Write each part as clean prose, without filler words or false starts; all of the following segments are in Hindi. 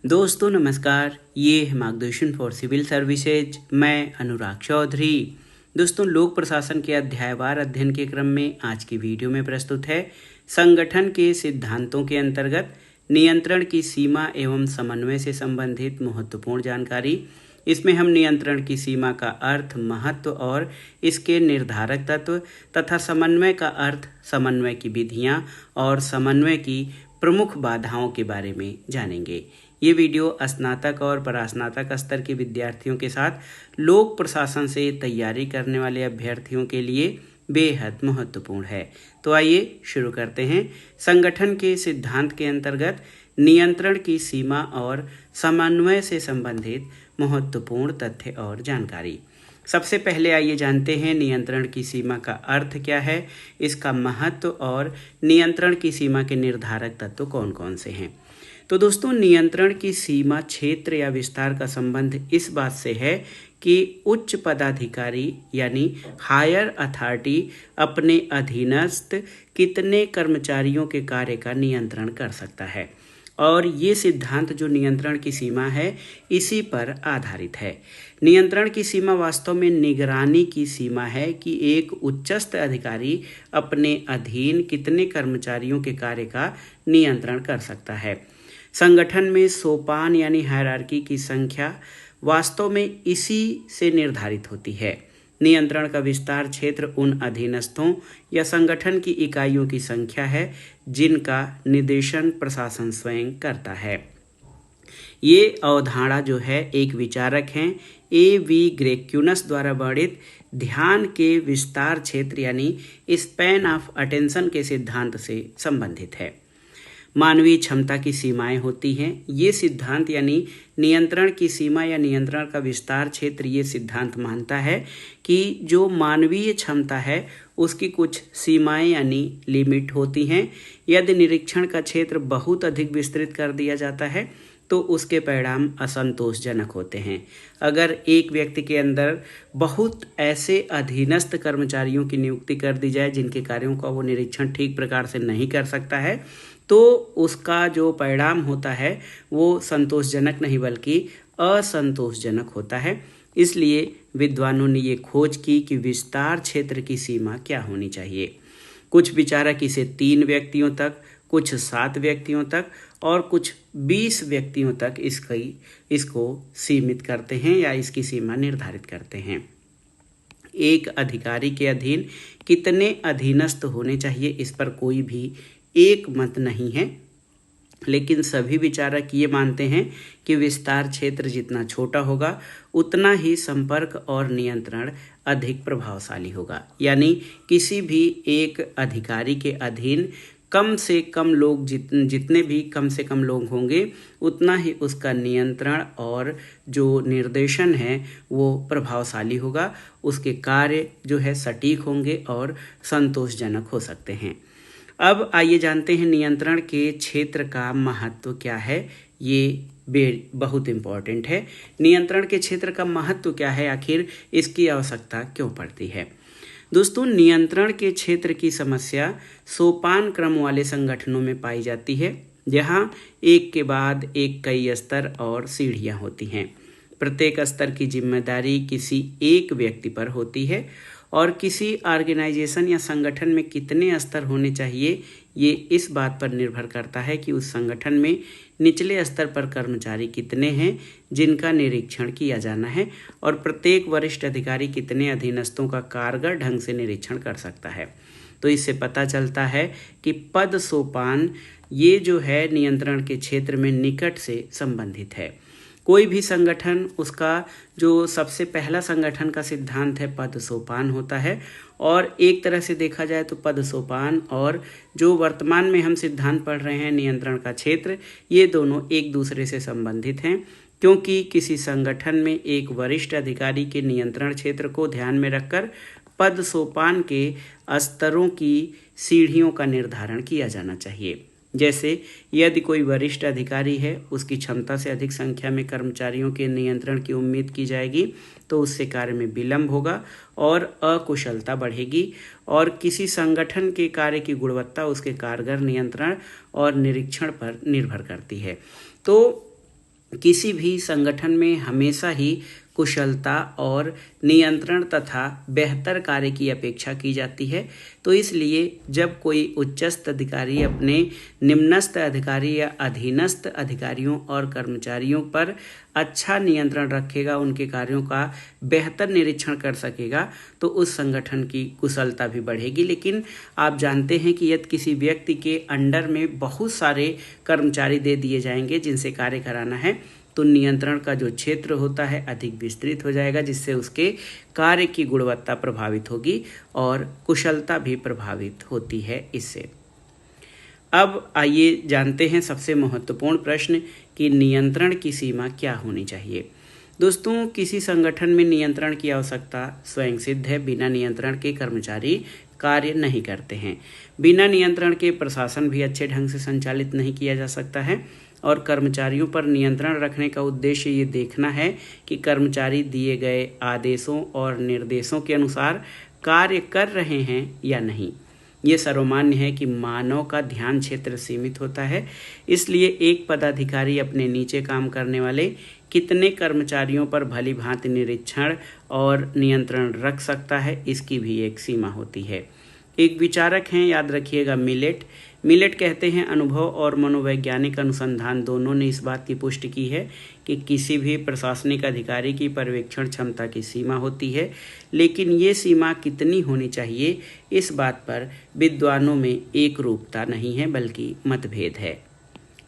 दोस्तों नमस्कार, ये है मार्गदर्शन फॉर सिविल सर्विसेज। मैं अनुराग चौधरी। दोस्तों, लोक प्रशासन के अध्यायवार अध्ययन के क्रम में आज की वीडियो में प्रस्तुत है संगठन के सिद्धांतों के अंतर्गत नियंत्रण की सीमा एवं समन्वय से संबंधित महत्वपूर्ण जानकारी। इसमें हम नियंत्रण की सीमा का अर्थ, महत्व और इसके निर्धारक तत्व तथा समन्वय का अर्थ, समन्वय की विधियां और समन्वय की प्रमुख बाधाओं के बारे में जानेंगे। ये वीडियो स्नातक और परास्नातक स्तर के विद्यार्थियों के साथ लोक प्रशासन से तैयारी करने वाले अभ्यर्थियों के लिए बेहद महत्वपूर्ण है। तो आइए शुरू करते हैं। संगठन के सिद्धांत के अंतर्गत नियंत्रण की सीमा और समन्वय से संबंधित महत्वपूर्ण तथ्य और जानकारी। सबसे पहले आइए जानते हैं नियंत्रण की सीमा का अर्थ क्या है, इसका महत्व और नियंत्रण की सीमा के निर्धारक तत्व कौन कौन से हैं। तो दोस्तों, नियंत्रण की सीमा क्षेत्र या विस्तार का संबंध इस बात से है कि उच्च पदाधिकारी यानी हायर अथॉरिटी अपने अधीनस्थ कितने कर्मचारियों के कार्य का नियंत्रण कर सकता है, और ये सिद्धांत जो नियंत्रण की सीमा है इसी पर आधारित है। नियंत्रण की सीमा वास्तव में निगरानी की सीमा है कि एक उच्चस्थ अधिकारी अपने अधीन कितने कर्मचारियों के कार्य का नियंत्रण कर सकता है। संगठन में सोपान यानी हायरार्की की संख्या वास्तव में इसी से निर्धारित होती है। नियंत्रण का विस्तार क्षेत्र उन अधीनस्थों या संगठन की इकाइयों की संख्या है जिनका निर्देशन प्रशासन स्वयं करता है। ये अवधारणा जो है एक विचारक हैं A.V. ग्रेक्यूनस द्वारा वर्णित ध्यान के विस्तार क्षेत्र यानी स्पैन ऑफ अटेंशन के सिद्धांत से संबंधित है। मानवीय क्षमता की सीमाएं होती हैं। ये सिद्धांत यानी नियंत्रण की सीमा या नियंत्रण का विस्तार क्षेत्र ये सिद्धांत मानता है कि जो मानवीय क्षमता है उसकी कुछ सीमाएं यानी लिमिट होती हैं। यदि निरीक्षण का क्षेत्र बहुत अधिक विस्तृत कर दिया जाता है तो उसके परिणाम असंतोषजनक होते हैं। अगर एक व्यक्ति के अंदर बहुत ऐसे अधीनस्थ कर्मचारियों की नियुक्ति कर दी जाए जिनके कार्यों का वो निरीक्षण ठीक प्रकार से नहीं कर सकता है, तो उसका जो परिणाम होता है वो संतोषजनक नहीं बल्कि असंतोषजनक होता है। इसलिए विद्वानों ने ये खोज की कि विस्तार क्षेत्र की सीमा क्या होनी चाहिए। कुछ विचारक इसे 3 व्यक्तियों तक, कुछ 7 व्यक्तियों तक और कुछ 20 व्यक्तियों तक इसको सीमित करते हैं या इसकी सीमा निर्धारित करते हैं। एक अधिकारी के अधीन कितने अधीनस्थ होने चाहिए, इस पर कोई भी एक मत नहीं है, लेकिन सभी विचारक ये मानते हैं कि विस्तार क्षेत्र जितना छोटा होगा उतना ही संपर्क और नियंत्रण अधिक प्रभावशाली होगा। यानी किसी भी एक अधिकारी के अधीन कम से कम लोग जितने भी कम से कम लोग होंगे उतना ही उसका नियंत्रण और जो निर्देशन है वो प्रभावशाली होगा। उसके कार्य जो है सटीक होंगे और संतोषजनक हो सकते हैं। अब आइए जानते हैं नियंत्रण के क्षेत्र का महत्व क्या है। ये बहुत इम्पोर्टेंट है। नियंत्रण के क्षेत्र का महत्व क्या है, आखिर इसकी आवश्यकता क्यों पड़ती है। दोस्तों, नियंत्रण के क्षेत्र की समस्या सोपान क्रम वाले संगठनों में पाई जाती है, जहां एक के बाद एक कई स्तर और सीढ़ियां होती हैं। प्रत्येक स्तर की जिम्मेदारी किसी एक व्यक्ति पर होती है और किसी ऑर्गेनाइजेशन या संगठन में कितने स्तर होने चाहिए ये इस बात पर निर्भर करता है कि उस संगठन में निचले स्तर पर कर्मचारी कितने हैं जिनका निरीक्षण किया जाना है और प्रत्येक वरिष्ठ अधिकारी कितने अधीनस्थों का कारगर ढंग से निरीक्षण कर सकता है। तो इससे पता चलता है कि पद सोपान ये जो है नियंत्रण के क्षेत्र में निकट से संबंधित है। कोई भी संगठन, उसका जो सबसे पहला संगठन का सिद्धांत है पद सोपान होता है, और एक तरह से देखा जाए तो पद सोपान और जो वर्तमान में हम सिद्धांत पढ़ रहे हैं नियंत्रण का क्षेत्र, ये दोनों एक दूसरे से संबंधित हैं, क्योंकि किसी संगठन में एक वरिष्ठ अधिकारी के नियंत्रण क्षेत्र को ध्यान में रखकर पद सोपान के स्तरों की सीढ़ियों का निर्धारण किया जाना चाहिए। जैसे यदि कोई वरिष्ठ अधिकारी है, उसकी क्षमता से अधिक संख्या में कर्मचारियों के नियंत्रण की उम्मीद की जाएगी तो उससे कार्य में विलंब होगा और अकुशलता बढ़ेगी, और किसी संगठन के कार्य की गुणवत्ता उसके कारगर नियंत्रण और निरीक्षण पर निर्भर करती है। तो किसी भी संगठन में हमेशा ही कुशलता और नियंत्रण तथा बेहतर कार्य की अपेक्षा की जाती है। तो इसलिए जब कोई उच्चस्थ अधिकारी अपने निम्नस्थ अधिकारी या अधीनस्थ अधिकारियों और कर्मचारियों पर अच्छा नियंत्रण रखेगा, उनके कार्यों का बेहतर निरीक्षण कर सकेगा, तो उस संगठन की कुशलता भी बढ़ेगी। लेकिन आप जानते हैं कि यदि किसी व्यक्ति के अंडर में बहुत सारे कर्मचारी दे दिए जाएंगे जिनसे कार्य कराना है, तो नियंत्रण का जो क्षेत्र होता है अधिक विस्तृत हो जाएगा, जिससे उसके कार्य की गुणवत्ता प्रभावित होगी और कुशलता भी प्रभावित होती है इससे। अब आइए जानते हैं सबसे महत्वपूर्ण प्रश्न कि नियंत्रण की सीमा क्या होनी चाहिए। दोस्तों, किसी संगठन में नियंत्रण की आवश्यकता स्वयं सिद्ध है। बिना नियंत्रण के कर्मचारी कार्य नहीं करते हैं। बिना नियंत्रण के प्रशासन भी अच्छे ढंग से संचालित नहीं किया जा सकता है और कर्मचारियों पर नियंत्रण रखने का उद्देश्य ये देखना है कि कर्मचारी दिए गए आदेशों और निर्देशों के अनुसार कार्य कर रहे हैं या नहीं। ये सर्वमान्य है कि मानव का ध्यान क्षेत्र सीमित होता है, इसलिए एक पदाधिकारी अपने नीचे काम करने वाले कितने कर्मचारियों पर भली भांति निरीक्षण और नियंत्रण रख सकता है, इसकी भी एक सीमा होती है। एक विचारक हैं, याद रखिएगा, मिलेट कहते हैं, अनुभव और मनोवैज्ञानिक अनुसंधान दोनों ने इस बात की पुष्टि की है कि किसी भी प्रशासनिक अधिकारी की पर्यवेक्षण क्षमता की सीमा होती है, लेकिन ये सीमा कितनी होनी चाहिए इस बात पर विद्वानों में एक रूपता नहीं है बल्कि मतभेद है।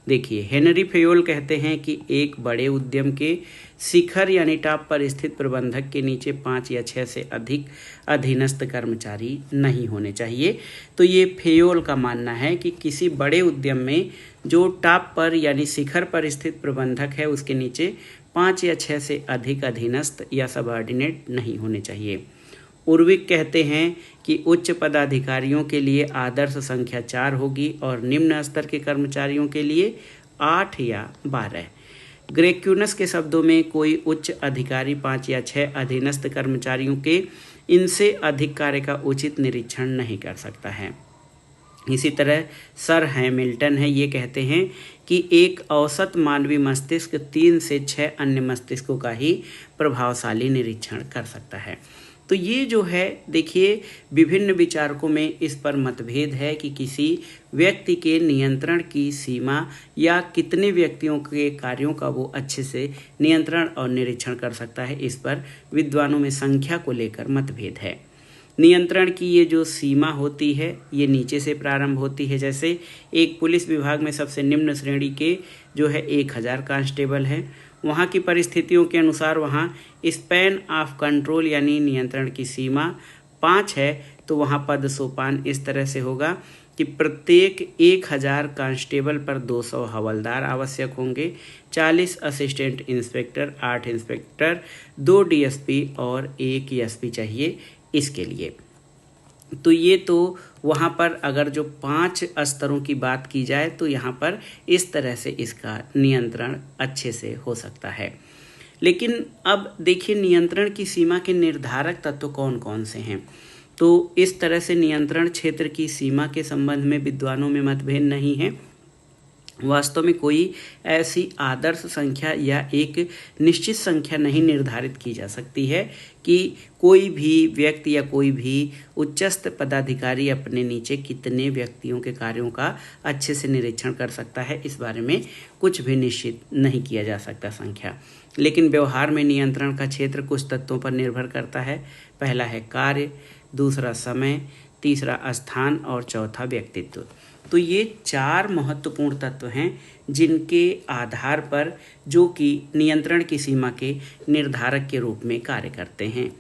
देखिए, हेनरी फेयोल कहते हैं कि एक बड़े उद्यम के शिखर यानी टॉप पर स्थित प्रबंधक के नीचे 5 या 6 से अधिक अधीनस्थ कर्मचारी नहीं होने चाहिए। तो ये फेयोल का मानना है कि किसी बड़े उद्यम में जो टॉप पर यानी शिखर पर स्थित प्रबंधक है उसके नीचे 5 या 6 से अधिक अधीनस्थ या सबऑर्डिनेट नहीं होने चाहिए। उर्विक कहते हैं कि उच्च पदाधिकारियों के लिए आदर्श संख्या 4 होगी और निम्न स्तर के कर्मचारियों के लिए 8 या 12। ग्रेक्यूनस के शब्दों में कोई उच्च अधिकारी 5 या 6 अधीनस्थ कर्मचारियों के इनसे अधिक कार्य का उचित निरीक्षण नहीं कर सकता है। इसी तरह सर हैमिल्टन है, ये कहते हैं कि एक औसत मानवीय मस्तिष्क 3 से 6 अन्य मस्तिष्कों का ही प्रभावशाली निरीक्षण कर सकता है। तो ये जो है, देखिए, विभिन्न विचारकों में इस पर मतभेद है कि किसी व्यक्ति के नियंत्रण की सीमा या कितने व्यक्तियों के कार्यों का वो अच्छे से नियंत्रण और निरीक्षण कर सकता है, इस पर विद्वानों में संख्या को लेकर मतभेद है। नियंत्रण की ये जो सीमा होती है ये नीचे से प्रारंभ होती है। जैसे एक पुलिस विभाग में सबसे निम्न श्रेणी के जो है 1000 कांस्टेबल हैं, वहाँ की परिस्थितियों के अनुसार वहाँ स्पैन ऑफ कंट्रोल यानी नियंत्रण की सीमा 5 है, तो वहाँ पद सोपान इस तरह से होगा कि प्रत्येक 1000 कांस्टेबल पर 200 हवलदार आवश्यक होंगे, 40 असिस्टेंट इंस्पेक्टर, 8 इंस्पेक्टर, 2 डीएसपी और 1 एसपी चाहिए इसके लिए। तो ये तो वहाँ पर अगर जो 5 स्तरों की बात की जाए तो यहाँ पर इस तरह से इसका नियंत्रण अच्छे से हो सकता है। लेकिन अब देखिए, नियंत्रण की सीमा के निर्धारक तत्व कौन कौन से हैं। तो इस तरह से नियंत्रण क्षेत्र की सीमा के संबंध में विद्वानों में मतभेद नहीं है। वास्तव में कोई ऐसी आदर्श संख्या या एक निश्चित संख्या नहीं निर्धारित की जा सकती है कि कोई भी व्यक्ति या कोई भी उच्चस्थ पदाधिकारी अपने नीचे कितने व्यक्तियों के कार्यों का अच्छे से निरीक्षण कर सकता है, इस बारे में कुछ भी निश्चित नहीं किया जा सकता संख्या। लेकिन व्यवहार में नियंत्रण का क्षेत्र कुछ तत्वों पर निर्भर करता है। पहला है कार्य, दूसरा समय, तीसरा स्थान और चौथा व्यक्तित्व। तो ये 4 महत्वपूर्ण तत्व हैं जिनके आधार पर जो कि नियंत्रण की सीमा के निर्धारक के रूप में कार्य करते हैं।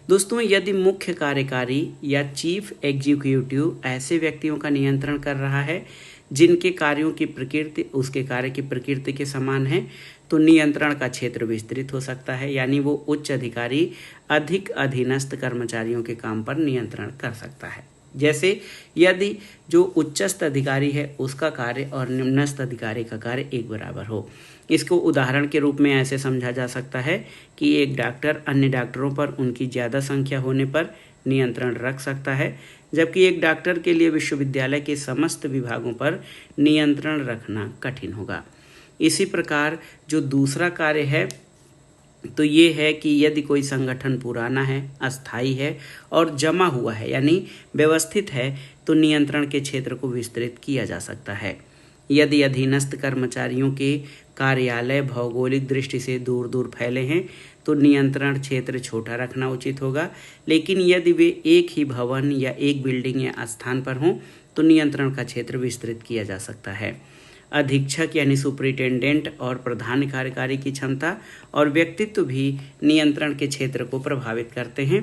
दोस्तों, यदि मुख्य कार्यकारी या चीफ एग्जीक्यूटिव ऐसे व्यक्तियों का नियंत्रण कर रहा है जिनके कार्यों की प्रकृति उसके कार्य की प्रकृति के समान है, तो नियंत्रण का क्षेत्र विस्तृत हो सकता है, यानी वो उच्च अधिकारी अधिक अधीनस्थ कर्मचारियों के काम पर नियंत्रण कर सकता है। जैसे यदि जो उच्चस्थ अधिकारी है उसका कार्य और निम्नस्थ अधिकारी का कार्य एक बराबर हो। इसको उदाहरण के रूप में ऐसे समझा जा सकता है कि एक डॉक्टर अन्य डॉक्टरों पर उनकी ज़्यादा संख्या होने पर नियंत्रण रख सकता है, जबकि एक डॉक्टर के लिए विश्वविद्यालय के समस्त विभागों पर नियंत्रण रखना कठिन होगा। इसी प्रकार जो दूसरा कार्य है तो ये है कि यदि कोई संगठन पुराना है, अस्थायी है और जमा हुआ है यानी व्यवस्थित है तो नियंत्रण के क्षेत्र को विस्तृत किया जा सकता है। यदि अधीनस्थ कर्मचारियों के कार्यालय भौगोलिक दृष्टि से दूर दूर फैले हैं तो नियंत्रण क्षेत्र छोटा रखना उचित होगा, लेकिन यदि वे एक ही भवन या एक बिल्डिंग या स्थान पर हों तो नियंत्रण का क्षेत्र विस्तृत किया जा सकता है। अधीक्षक यानी सुपरिटेंडेंट और प्रधान कार्यकारी की क्षमता और व्यक्तित्व भी नियंत्रण के क्षेत्र को प्रभावित करते हैं।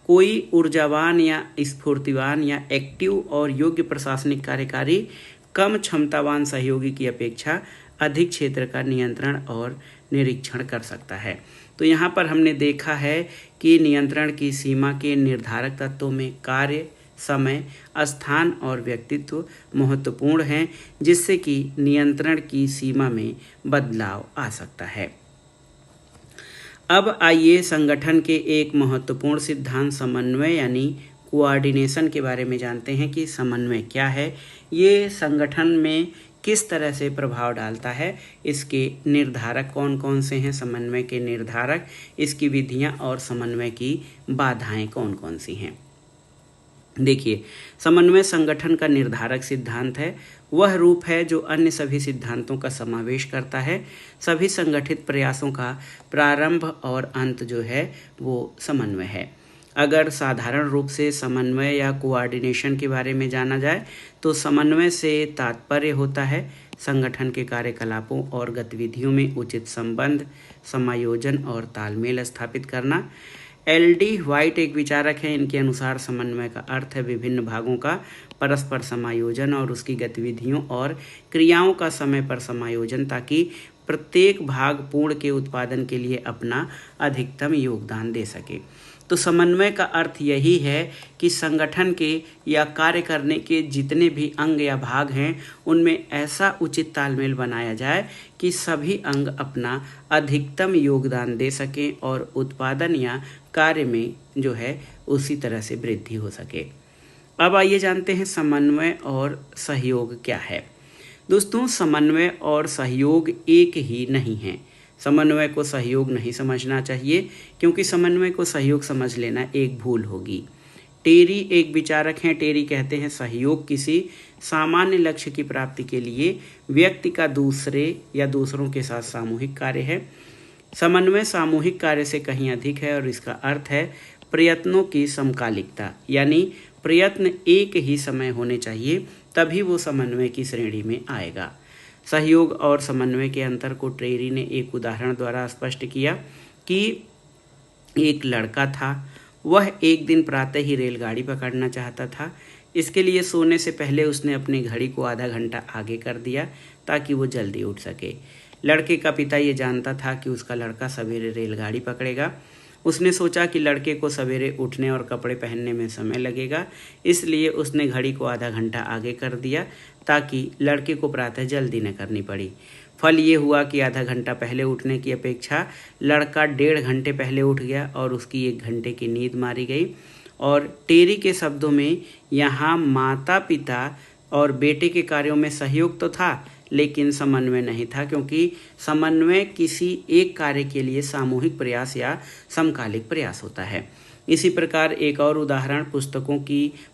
कोई ऊर्जावान या स्फूर्तिवान या एक्टिव और योग्य प्रशासनिक कार्यकारी कम क्षमतावान सहयोगी की अपेक्षा अधिक क्षेत्र का नियंत्रण और निरीक्षण कर सकता है। तो यहाँ पर हमने देखा है कि नियंत्रण की सीमा के निर्धारक तत्वों में कार्य, समय, स्थान और व्यक्तित्व महत्वपूर्ण हैं, जिससे कि नियंत्रण की सीमा में बदलाव आ सकता है। अब आइए संगठन के एक महत्वपूर्ण सिद्धांत समन्वय यानी कोऑर्डिनेशन के बारे में जानते हैं कि समन्वय क्या है, ये संगठन में किस तरह से प्रभाव डालता है, इसके निर्धारक कौन कौन से हैं, समन्वय के निर्धारक, इसकी विधियां और समन्वय की बाधाएं कौन कौन सी हैं। देखिए, समन्वय संगठन का निर्धारक सिद्धांत है। वह रूप है जो अन्य सभी सिद्धांतों का समावेश करता है। सभी संगठित प्रयासों का प्रारंभ और अंत जो है वो समन्वय है। अगर साधारण रूप से समन्वय या कोऑर्डिनेशन के बारे में जाना जाए तो समन्वय से तात्पर्य होता है संगठन के कार्यकलापों और गतिविधियों में उचित संबंध, समायोजन और तालमेल स्थापित करना। एल.डी. व्हाइट एक विचारक हैं। इनके अनुसार समन्वय का अर्थ है विभिन्न भागों का परस्पर समायोजन और उसकी गतिविधियों और क्रियाओं का समय पर समायोजन, ताकि प्रत्येक भाग पूर्ण के उत्पादन के लिए अपना अधिकतम योगदान दे सके। तो समन्वय का अर्थ यही है कि संगठन के या कार्य करने के जितने भी अंग या भाग हैं उनमें ऐसा उचित तालमेल बनाया जाए कि सभी अंग अपना अधिकतम योगदान दे सकें और उत्पादन या कार्य में जो है उसी तरह से वृद्धि हो सके। अब आइए जानते हैं समन्वय और सहयोग क्या है। दोस्तों, समन्वय और सहयोग एक ही नहीं है। समन्वय को सहयोग नहीं समझना चाहिए, क्योंकि समन्वय को सहयोग समझ लेना एक भूल होगी। टेरी एक विचारक हैं। टेरी कहते हैं सहयोग किसी सामान्य लक्ष्य की प्राप्ति के लिए व्यक्ति का दूसरे या दूसरों के साथ सामूहिक कार्य है। समन्वय सामूहिक कार्य से कहीं अधिक है और इसका अर्थ है प्रयत्नों की समकालिकता, यानी प्रयत्न एक ही समय होने चाहिए, तभी वो समन्वय की श्रेणी में आएगा। सहयोग और समन्वय के अंतर को टेरी ने एक उदाहरण द्वारा स्पष्ट किया कि एक लड़का था। वह एक दिन प्रातः ही रेलगाड़ी पकड़ना चाहता था। इसके लिए सोने से पहले उसने अपनी घड़ी को आधा घंटा आगे कर दिया ताकि वो जल्दी उठ सके। लड़के का पिता ये जानता था कि उसका लड़का सवेरे रेलगाड़ी पकड़ेगा। उसने सोचा कि लड़के को सवेरे उठने और कपड़े पहनने में समय लगेगा, इसलिए उसने घड़ी को आधा घंटा आगे कर दिया ताकि लड़के को प्रातः जल्दी न करनी पड़ी। फल ये हुआ कि आधा घंटा पहले उठने की अपेक्षा लड़का 1.5 घंटे पहले उठ गया और उसकी 1 घंटे की नींद मारी गई। और टेरी के शब्दों में यहाँ माता पिता और बेटे के कार्यों में सहयोग तो था, लेकिन समन्वय नहीं था, क्योंकि समन्वय किसी एक कार्य के लिए सामूहिक प्रयास या समकालिक प्रयास होता है। इसी प्रकार एक और उदाहरण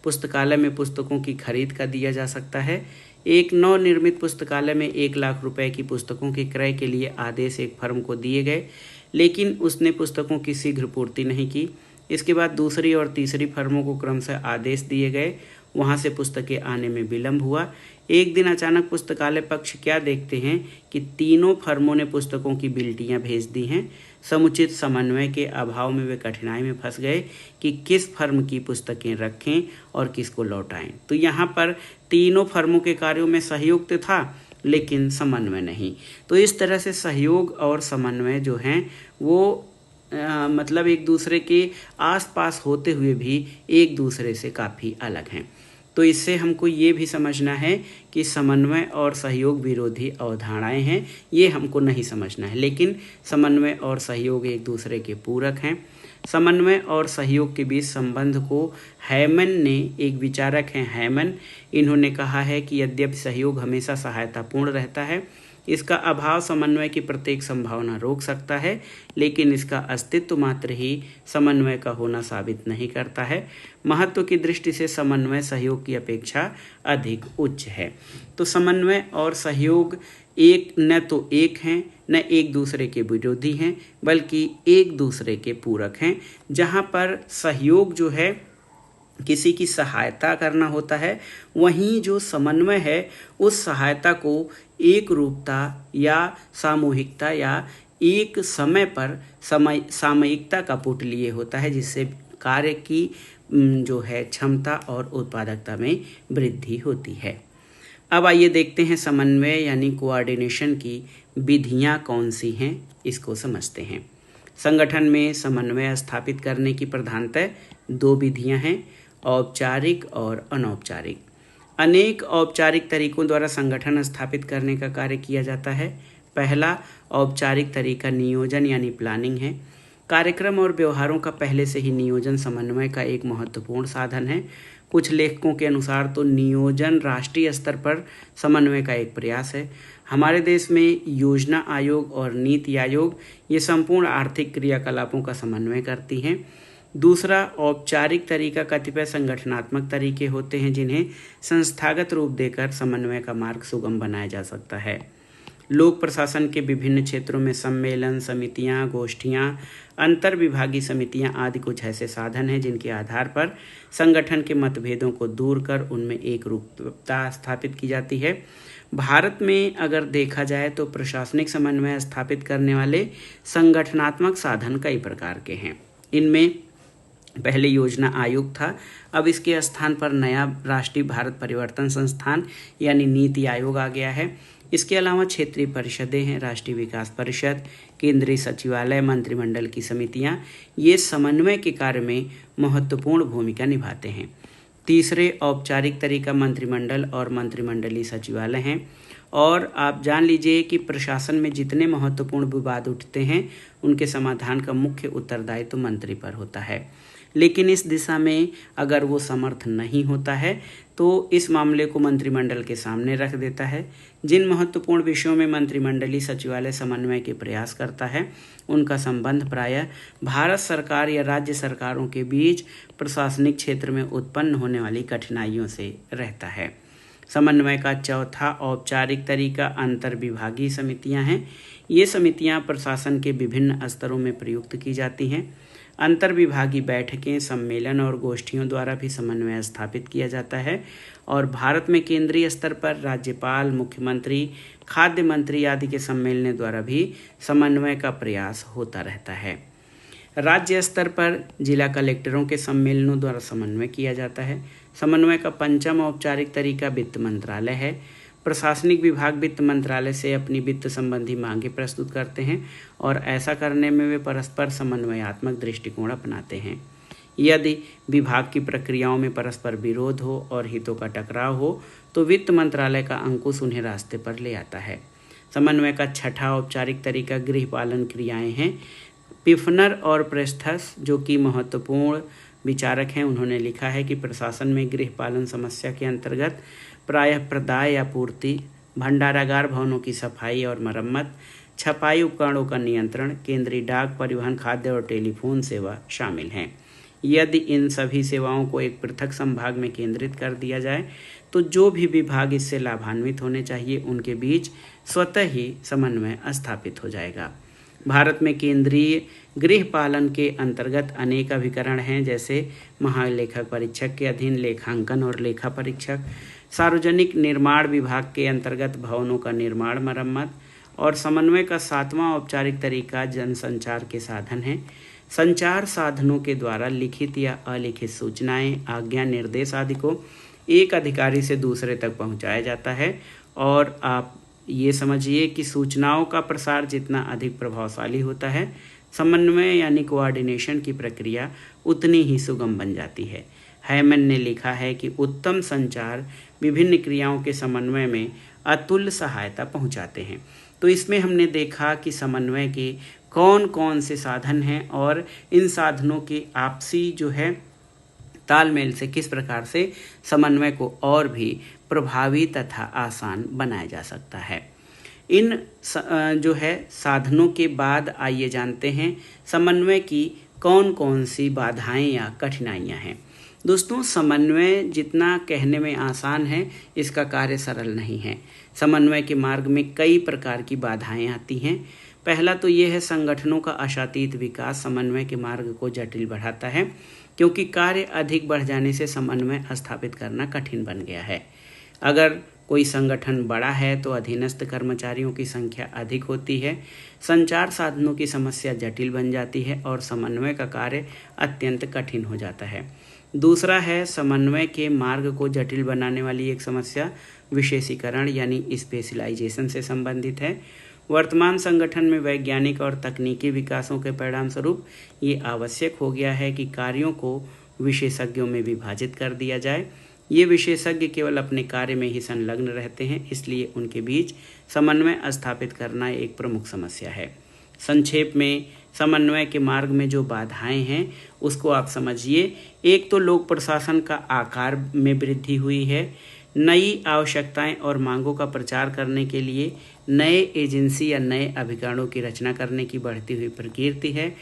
पुस्तकालय में पुस्तकों की खरीद का दिया जा सकता है। एक नवनिर्मित पुस्तकालय में 1 लाख रुपए की पुस्तकों के क्रय के लिए आदेश एक फर्म को दिए गए, लेकिन उसने पुस्तकों की शीघ्र पूर्ति नहीं की। इसके बाद दूसरी और तीसरी फर्मों को क्रमशः आदेश दिए गए। वहाँ से पुस्तकें आने में विलम्ब हुआ। एक दिन अचानक पुस्तकालय पक्ष क्या देखते हैं कि तीनों फर्मों ने पुस्तकों की बिल्टियाँ भेज दी हैं। समुचित समन्वय के अभाव में वे कठिनाई में फंस गए कि किस फर्म की पुस्तकें रखें और किसको लौटाएं। तो यहाँ पर तीनों फर्मों के कार्यों में सहयोग तो था, लेकिन समन्वय नहीं। तो इस तरह से सहयोग और समन्वय जो हैं वो मतलब एक दूसरे के आसपास होते हुए भी एक दूसरे से काफ़ी अलग हैं। तो इससे हमको ये भी समझना है कि समन्वय और सहयोग विरोधी अवधारणाएं हैं, ये हमको नहीं समझना है, लेकिन समन्वय और सहयोग एक दूसरे के पूरक हैं। समन्वय और सहयोग के बीच संबंध को हैमन ने, एक विचारक हैं हैमन, इन्होंने कहा है कि यद्यपि सहयोग हमेशा सहायतापूर्ण रहता है, इसका अभाव समन्वय की प्रत्येक संभावना रोक सकता है, लेकिन इसका अस्तित्व मात्र ही समन्वय का होना साबित नहीं करता है। महत्व की दृष्टि से समन्वय सहयोग की अपेक्षा अधिक उच्च है। तो समन्वय और सहयोग न तो एक हैं न एक दूसरे के विरोधी हैं, बल्कि एक दूसरे के पूरक हैं। जहाँ पर सहयोग जो है किसी की सहायता करना होता है, वहीं जो समन्वय है उस सहायता को एक रूपता या सामूहिकता या एक समय पर सामयिकता का पुट लिए होता है, जिससे कार्य की जो है क्षमता और उत्पादकता में वृद्धि होती है। अब आइए देखते हैं समन्वय यानी कोऑर्डिनेशन की विधियां कौन सी हैं, इसको समझते हैं। संगठन में समन्वय स्थापित करने की प्रधानतः दो विधियां हैं, औपचारिक और अनौपचारिक। अनेक औपचारिक तरीकों द्वारा संगठन स्थापित करने का कार्य किया जाता है। पहला औपचारिक तरीका नियोजन यानी प्लानिंग है। कार्यक्रम और व्यवहारों का पहले से ही नियोजन समन्वय का एक महत्वपूर्ण साधन है। कुछ लेखकों के अनुसार तो नियोजन राष्ट्रीय स्तर पर समन्वय का एक प्रयास है। हमारे देश में योजना आयोग और नीति आयोग ये संपूर्ण आर्थिक क्रियाकलापों का समन्वय करती हैं। दूसरा औपचारिक तरीका कतिपय संगठनात्मक तरीके होते हैं जिन्हें संस्थागत रूप देकर समन्वय का मार्ग सुगम बनाया जा सकता है। लोक प्रशासन के विभिन्न क्षेत्रों में सम्मेलन, समितियां, गोष्ठियां, अंतर विभागीय समितियां आदि कुछ ऐसे साधन हैं जिनके आधार पर संगठन के मतभेदों को दूर कर उनमें एक रूपता स्थापित की जाती है। भारत में अगर देखा जाए तो प्रशासनिक समन्वय स्थापित करने वाले संगठनात्मक साधन कई प्रकार के हैं। इनमें पहले योजना आयोग था, अब इसके स्थान पर नया राष्ट्रीय भारत परिवर्तन संस्थान यानी नीति आयोग आ गया है। इसके अलावा क्षेत्रीय परिषदें हैं, राष्ट्रीय विकास परिषद, केंद्रीय सचिवालय, मंत्रिमंडल की समितियां, ये समन्वय के कार्य में महत्वपूर्ण भूमिका निभाते हैं। तीसरे औपचारिक तरीका मंत्रिमंडल और मंत्रिमंडलीय सचिवालय हैं। और आप जान लीजिए कि प्रशासन में जितने महत्वपूर्ण विवाद उठते हैं उनके समाधान का मुख्य उत्तरदायित्व मंत्री पर होता है, लेकिन इस दिशा में अगर वो समर्थ नहीं होता है तो इस मामले को मंत्रिमंडल के सामने रख देता है। जिन महत्वपूर्ण विषयों में मंत्रिमंडलीय सचिवालय समन्वय के प्रयास करता है उनका संबंध प्रायः भारत सरकार या राज्य सरकारों के बीच प्रशासनिक क्षेत्र में उत्पन्न होने वाली कठिनाइयों से रहता है। समन्वय का चौथा औपचारिक तरीका अंतर विभागीय समितियां हैं। ये समितियां प्रशासन के विभिन्न स्तरों में प्रयुक्त की जाती हैं। अंतर विभागीय बैठकें, सम्मेलन और गोष्ठियों द्वारा भी समन्वय स्थापित किया जाता है। और भारत में केंद्रीय स्तर पर राज्यपाल, मुख्यमंत्री, खाद्य मंत्री आदि के सम्मेलनों द्वारा भी समन्वय का प्रयास होता रहता है। राज्य स्तर पर जिला कलेक्टरों के सम्मेलनों द्वारा समन्वय किया जाता है। समन्वय का पंचम औपचारिक तरीका वित्त मंत्रालय है। प्रशासनिक विभाग वित्त मंत्रालय से अपनी वित्त संबंधी मांगे प्रस्तुत करते हैं और ऐसा करने में वे परस्पर समन्वयात्मक दृष्टिकोण अपनाते हैं। यदि विभाग की प्रक्रियाओं में परस्पर विरोध हो और हितों का टकराव हो तो वित्त मंत्रालय का अंकुश उन्हें रास्ते पर ले आता है। समन्वय का छठा औपचारिक तरीका गृहपालन क्रियाएं हैं। पिफनर और प्रेस्थस जो कि महत्वपूर्ण विचारक हैं, उन्होंने लिखा है कि प्रशासन में गृहपालन समस्या के अंतर्गत प्रायः प्रदाय आपूर्ति, भंडारागार भवनों की सफाई और मरम्मत, छपाई उपकरणों का नियंत्रण, केंद्रीय डाक, परिवहन, खाद्य और टेलीफोन सेवा शामिल हैं। यदि इन सभी सेवाओं को एक पृथक संभाग में केंद्रित कर दिया जाए तो जो भी विभाग इससे लाभान्वित होने चाहिए उनके बीच स्वतः ही समन्वय स्थापित हो जाएगा। भारत में केंद्रीय गृहपालन के अंतर्गत अनेक अभिकरण हैं, जैसे महालेखक परीक्षक के अधीन लेखांकन और लेखा परीक्षक, सार्वजनिक निर्माण विभाग के अंतर्गत भवनों का निर्माण, मरम्मत। और समन्वय का सातवां औपचारिक तरीका जनसंचार के साधन है। संचार साधनों के द्वारा लिखित या अलिखित सूचनाएं, आज्ञा, निर्देश आदि को एक अधिकारी से दूसरे तक पहुंचाया जाता है। और आप ये समझिए कि सूचनाओं का प्रसार जितना अधिक प्रभावशाली होता है, समन्वय यानी कोऑर्डिनेशन की प्रक्रिया उतनी ही सुगम बन जाती है। हैमन ने लिखा है कि उत्तम संचार विभिन्न क्रियाओं के समन्वय में अतुल्य सहायता पहुंचाते हैं। तो इसमें हमने देखा कि समन्वय के कौन कौन से साधन हैं और इन साधनों के आपसी जो है तालमेल से किस प्रकार से समन्वय को और भी प्रभावी तथा आसान बनाया जा सकता है। इन जो है साधनों के बाद आइए जानते हैं समन्वय की कौन कौन सी बाधाएं या कठिनाइयां हैं। दोस्तों, समन्वय जितना कहने में आसान है, इसका कार्य सरल नहीं है। समन्वय के मार्ग में कई प्रकार की बाधाएं आती हैं। पहला तो ये है, संगठनों का आशातीत विकास समन्वय के मार्ग को जटिल बढ़ाता है, क्योंकि कार्य अधिक बढ़ जाने से समन्वय स्थापित करना कठिन बन गया है। अगर कोई संगठन बड़ा है तो अधीनस्थ कर्मचारियों की संख्या अधिक होती है, संचार साधनों की समस्या जटिल बन जाती है और समन्वय का कार्य अत्यंत कठिन हो जाता है। दूसरा है, समन्वय के मार्ग को जटिल बनाने वाली एक समस्या विशेषीकरण यानी स्पेशलाइजेशन से संबंधित है। वर्तमान संगठन में वैज्ञानिक और तकनीकी विकासों के परिणाम स्वरूप ये आवश्यक हो गया है कि कार्यों को विशेषज्ञों में विभाजित कर दिया जाए। ये विशेषज्ञ केवल अपने कार्य में ही संलग्न रहते हैं, इसलिए उनके बीच समन्वय स्थापित करना एक प्रमुख समस्या है। संक्षेप में समन्वय के मार्ग में जो बाधाएं हैं उसको आप समझिए। एक तो लोक प्रशासन का आकार में वृद्धि हुई है। नई आवश्यकताएं और मांगों का प्रचार करने के लिए नए एजेंसी या नए अभिकरणों की रचना करने की बढ़ती हुई प्रकृति है।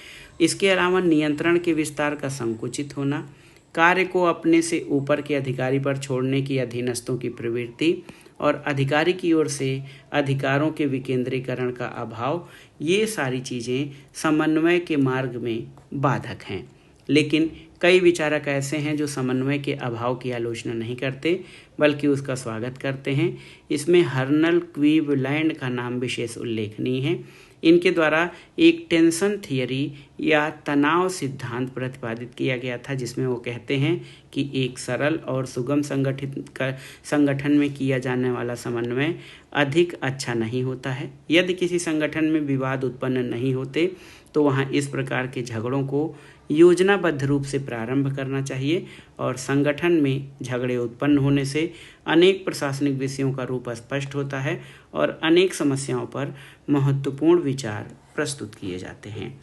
इसके अलावा नियंत्रण के विस्तार का संकुचित होना, कार्य को अपने से ऊपर के अधिकारी पर छोड़ने की अधीनस्थों की प्रवृत्ति और अधिकारी की ओर से अधिकारों के विकेंद्रीकरण का अभाव, ये सारी चीज़ें समन्वय के मार्ग में बाधक हैं। लेकिन कई विचारक ऐसे हैं जो समन्वय के अभाव की आलोचना नहीं करते, बल्कि उसका स्वागत करते हैं। इसमें हर्नल क्लीवलैंड का नाम विशेष उल्लेखनीय है। इनके द्वारा एक टेंशन थियरी या तनाव सिद्धांत प्रतिपादित किया गया था, जिसमें वो कहते हैं कि एक सरल और सुगम संगठन में किया जाने वाला समन्वय अधिक अच्छा नहीं होता है। यदि किसी संगठन में विवाद उत्पन्न नहीं होते तो वहाँ इस प्रकार के झगड़ों को योजनाबद्ध रूप से प्रारंभ करना चाहिए, और संगठन में झगड़े उत्पन्न होने से अनेक प्रशासनिक विषयों का रूप स्पष्ट होता है और अनेक समस्याओं पर महत्वपूर्ण विचार प्रस्तुत किए जाते हैं।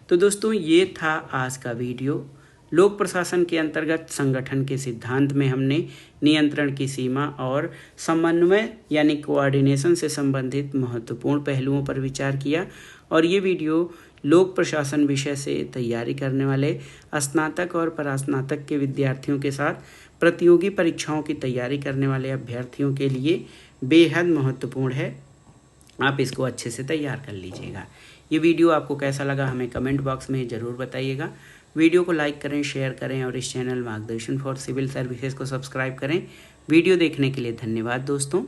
तो दोस्तों, ये था आज का वीडियो। लोक प्रशासन के अंतर्गत संगठन के सिद्धांत में हमने नियंत्रण की सीमा और समन्वय यानी कोऑर्डिनेशन से संबंधित महत्वपूर्ण पहलुओं पर विचार किया, और ये वीडियो लोक प्रशासन विषय से तैयारी करने वाले स्नातक और परास्नातक के विद्यार्थियों के साथ प्रतियोगी परीक्षाओं की तैयारी करने वाले अभ्यर्थियों के लिए बेहद महत्वपूर्ण है। आप इसको अच्छे से तैयार कर लीजिएगा। ये वीडियो आपको कैसा लगा हमें कमेंट बॉक्स में ज़रूर बताइएगा। वीडियो को लाइक करें, शेयर करें और इस चैनल मार्गदर्शन फॉर सिविल सर्विसेज को सब्सक्राइब करें। वीडियो देखने के लिए धन्यवाद दोस्तों।